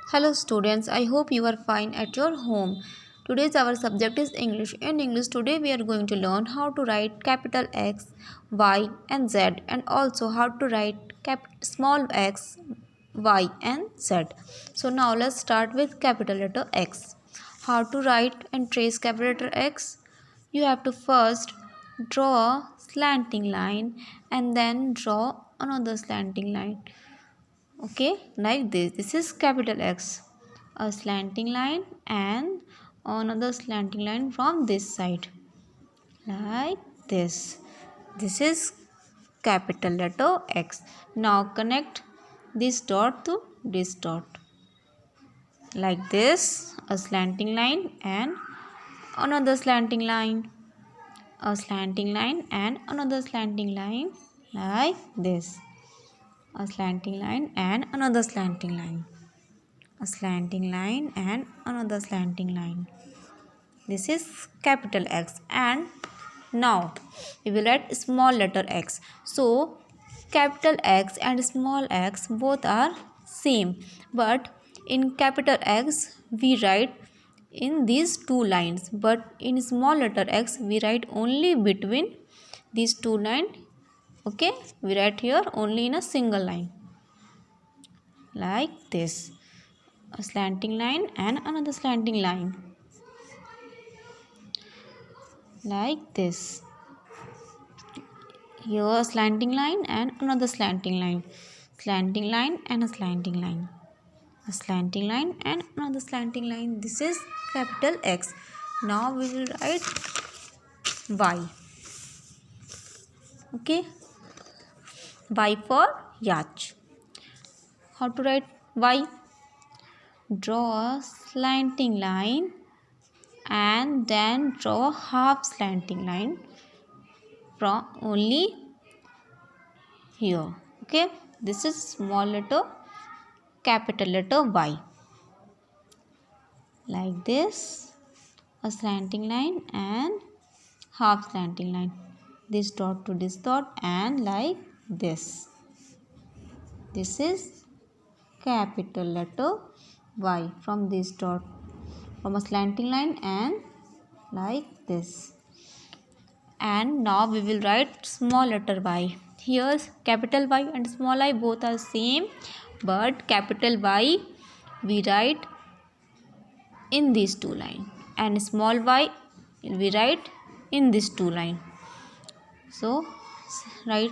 Hello students, I hope you are fine at your home. Today's our subject is English. In English today we are going to learn how to write capital X, Y and Z and also how to write small x, Y and Z. So now let's start with capital letter X. How to write and trace capital letter X? You have to first draw a slanting line and then draw another slanting line. Okay, like this is capital X, a slanting line and another slanting line from this side, like this is capital letter X. Now connect this dot to this dot, like this, a slanting line and another slanting line, a slanting line and another slanting line, like this, a slanting line and another slanting line, a slanting line and another slanting line. This is capital X. And now we will write small letter x. So capital X and small x both are same, but in capital X we write in these two lines, but in small letter x we write only between these two lines. Okay, we write here only in a single line, like this, a slanting line and another slanting line, like this. Here a slanting line and another slanting line, slanting line and a slanting line, a slanting line and another slanting line. This is capital X. Now we will write Y. Okay, Y for yacht. How to write Y? Draw a slanting line and then draw a half slanting line from only here. Okay, this is small letter capital letter Y, like this, a slanting line and half slanting line, this dot to this dot and like this. This is capital letter Y from this dot, from a slanting line and like this. And now we will write small letter y. Here capital Y and small I both are same, but capital Y we write in these two lines and small y we write in this two line. So write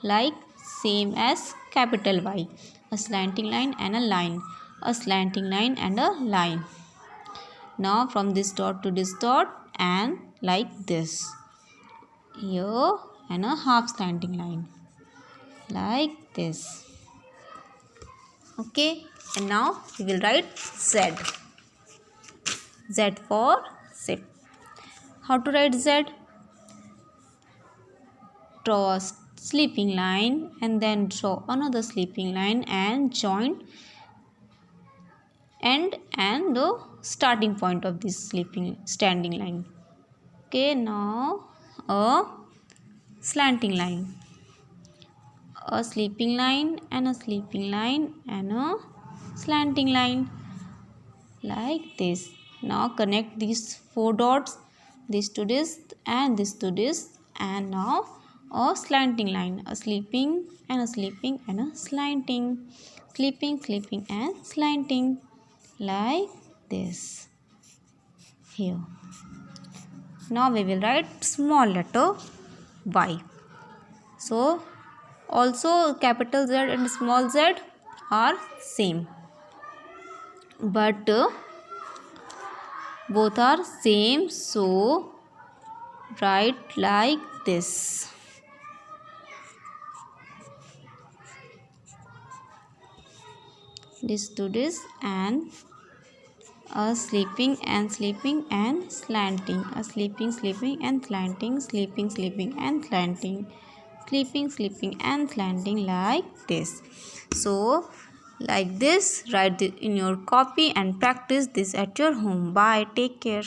like same as capital Y, a slanting line and a line, a slanting line and a line. Now from this dot to this dot and like this, here and a half slanting line, like this. Okay, and now we will write Z. Z for zip. How to write Z? Draw a sleeping line and then draw another sleeping line and join end and the starting point of this standing line. Okay, now a slanting line, a sleeping line and a sleeping line and a slanting line, like this. Now connect these four dots, this to this and this to this, and now a slanting line, a sleeping and a sleeping and a slanting, sleeping, sleeping and slanting, like this here. Now we will write small letter Y. So also capital Z and small z are same, but both are same, so write like this. This to this and a sleeping and sleeping and slanting, a sleeping, sleeping and slanting, sleeping, sleeping and slanting, sleeping, sleeping and slanting, like this. So like this, write it in your copy and practice this at your home. Bye, take care.